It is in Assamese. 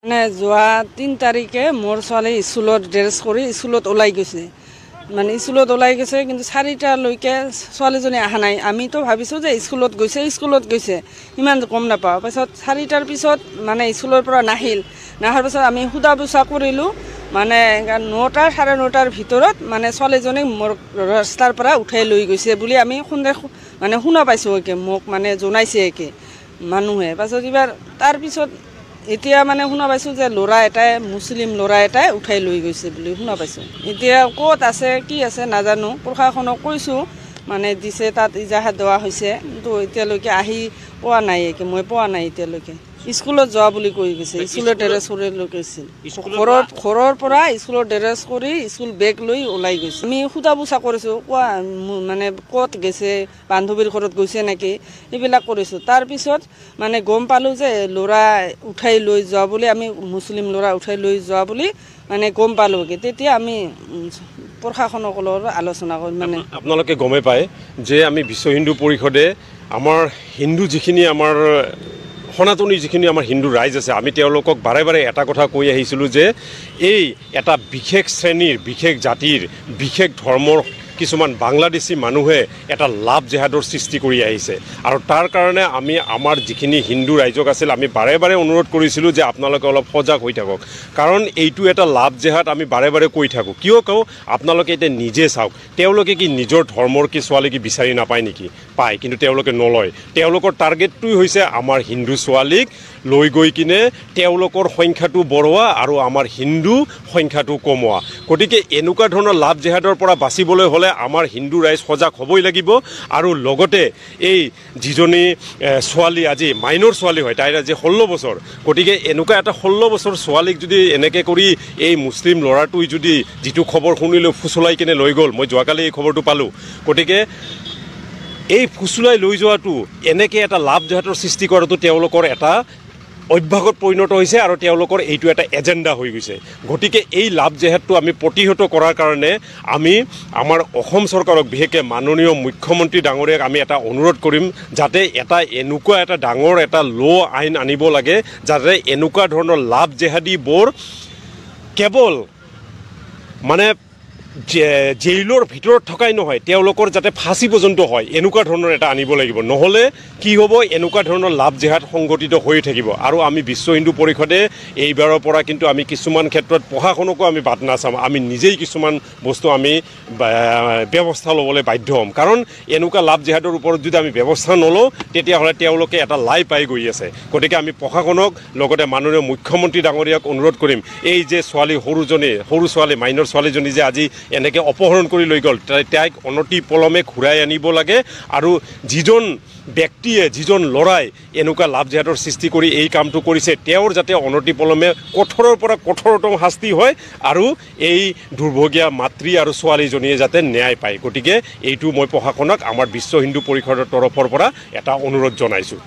মানে যোৱা ৩ তাৰিখে মোৰ ছোৱালী স্কুলত ড্ৰেছ কৰি স্কুলত ওলাই গৈছে মানে স্কুলত ওলাই গৈছে কিন্তু 4টালৈকে ছোৱালীজনী অহা নাই আমিতো ভাবিছোঁ যে স্কুলত গৈছে ইমান গম নাপাওঁ পাছত 4টাৰ পিছত মানে স্কুলৰ পৰা নাহাৰ পাছত আমি সোধা পোছা কৰিলোঁ মানে 9টা 9:30টাৰ ভিতৰত মানে ছোৱালীজনীক মোৰ ৰাস্তাৰ পৰা উঠাই লৈ গৈছে বুলি আমি মানে শুনা পাইছোঁ একে মোক মানে জনাইছে একে মানুহে পাছত এবাৰ তাৰপিছত এতিয়া মানে শুনা পাইছোঁ যে ল'ৰা এটাই মুছলিম ল'ৰা এটাই উঠাই লৈ গৈছে বুলি শুনা পাইছোঁ এতিয়া ক'ত আছে কি আছে নাজানো প্ৰশাসনক কৈছোঁ মানে দিছে তাত ইজাহাৰ দেওয়া হৈছে কিন্তু এতিয়ালৈকে আহি পোৱা নাই মই পোৱা নাই এতিয়ালৈকে স্কুলত যোৱা বুলি কৈ গৈছে স্কুলত ড্ৰেছ কৰি লৈ গৈছিল ঘৰৰ পৰা স্কুলত ড্ৰেছ কৰি স্কুল বেগ লৈ ওলাই গৈছে আমি সোধা পোছা কৰিছোঁ কোৱা মানে ক'ত গৈছে বান্ধৱীৰ ঘৰত গৈছে নেকি এইবিলাক কৰিছোঁ তাৰপিছত মানে গম পালোঁ যে ল'ৰা উঠাই লৈ যোৱা বুলি আমি মুছলিম ল'ৰা উঠাই লৈ যোৱা বুলি মানে গম পালোঁ তেতিয়া আমি প্ৰশাসনৰ লগত আলোচনা কৰি মানে আপোনালোকে গমে পায় যে আমি বিশ্ব হিন্দু পৰিষদে আমাৰ হিন্দু যিখিনি আমাৰ সনাতনী যিখিনি আমাৰ হিন্দু ৰাইজ আছে আমি তেওঁলোকক বাৰে বাৰে এটা কথা কৈ আহিছিলোঁ যে এই এটা বিশেষ শ্ৰেণীৰ বিশেষ জাতিৰ বিশেষ ধৰ্মৰ কিছুমান বাংলাদেশী মানুহে এটা লাভ জেহাদৰ সৃষ্টি কৰি আহিছে আৰু তাৰ কাৰণে আমি আমাৰ যিখিনি হিন্দু ৰাইজক আছিল আমি বাৰে বাৰে অনুৰোধ কৰিছিলোঁ যে আপোনালোকে অলপ সজাগ হৈ থাকক কাৰণ এইটো এটা লাভ জেহাদ আমি বাৰে বাৰে কৈ থাকোঁ কিয় কওঁ আপোনালোকে এতিয়া নিজে চাওক তেওঁলোকে কি নিজৰ ধৰ্মৰ কি ছোৱালী কি বিচাৰি নাপায় নেকি পায় কিন্তু তেওঁলোকে নলয় তেওঁলোকৰ টাৰ্গেটটোই হৈছে আমাৰ হিন্দু ছোৱালীক লৈ গৈ কিনে তেওঁলোকৰ সংখ্যাটো বঢ়োৱা আৰু আমাৰ হিন্দু সংখ্যাটো কমোৱা গতিকে এনেকুৱা ধৰণৰ লাভ জেহাদৰ পৰা বাচিবলৈ হ'লে আমাৰ হিন্দু ৰাইজ সজাগ হ'বই লাগিব আৰু লগতে এই যিজনী ছোৱালী আজি মাইনৰ ছোৱালী হয় তাইৰ আজি 16 বছৰ গতিকে এনেকুৱা এটা 16 বছৰ ছোৱালীক যদি এনেকৈ কৰি এই মুছলিম ল'ৰাটোই যদি যিটো খবৰ শুনিলোঁ ফুচলাই কিনে লৈ গ'ল মই যোৱাকালি এই খবৰটো পালোঁ গতিকে এই ফুচলাই লৈ যোৱাটো এনেকৈ এটা লাভ জেহাদৰ সৃষ্টি কৰাটো তেওঁলোকৰ এটা অভ্যাসত পৰিণত হৈছে আৰু তেওঁলোকৰ এইটো এটা এজেণ্ডা হৈ গৈছে গতিকে এই লাভ জেহাদটো আমি প্ৰতিহত কৰাৰ কাৰণে আমি আমাৰ অসম চৰকাৰক বিশেষকৈ মাননীয় মুখ্যমন্ত্ৰী ডাঙৰীয়াক আমি এটা অনুৰোধ কৰিম যাতে এটা এনেকুৱা এটা ডাঙৰ এটা আইন আনিব লাগে যাতে এনেকুৱা ধৰণৰ লাভ জেহাদীবোৰ কেৱল মানে জেইলৰ ভিতৰত থকাই নহয় তেওঁলোকৰ যাতে ফাঁচি পৰ্যন্ত হয় এনেকুৱা ধৰণৰ এটা আনিব লাগিব নহ'লে কি হ'ব এনেকুৱা ধৰণৰ লাভ জেহাদ সংগঠিত হৈ থাকিব আৰু আমি বিশ্ব হিন্দু পৰিষদে এইবাৰৰ পৰা কিন্তু আমি কিছুমান ক্ষেত্ৰত প্ৰশাসনকো আমি বাদ নাচাম আমি নিজেই কিছুমান বস্তু আমি ব্যৱস্থা ল'বলৈ বাধ্য হ'ম কাৰণ এনেকুৱা লাভ জেহাদৰ ওপৰত যদি আমি ব্যৱস্থা নলওঁ তেতিয়াহ'লে তেওঁলোকে এটা লাই পাই গৈ আছে গতিকে আমি প্ৰশাসনক লগতে মাননীয় মুখ্যমন্ত্ৰী ডাঙৰীয়াক অনুৰোধ কৰিম এই যে সৰু ছোৱালী মাইনৰ ছোৱালীজনী যে আজি এনেকৈ অপহৰণ কৰি লৈ গ'ল তাইক অনতি পলমে ঘূৰাই আনিব লাগে আৰু যিজন ব্যক্তিয়ে যিজন ল'ৰাই এনেকুৱা লাভ জেহাদৰ সৃষ্টি কৰি এই কামটো কৰিছে তেওঁৰ যাতে অনতি পলমে কঠোৰৰ পৰা কঠোৰতম শাস্তি হয় আৰু এই দুৰ্ভগীয়া মাতৃ আৰু ছোৱালীজনীয়ে যাতে ন্যায় পায় গতিকে এইটো মই প্ৰশাসনক আমাৰ বিশ্ব হিন্দু পৰিষদৰ তৰফৰ পৰা এটা অনুৰোধ জনাইছোঁ।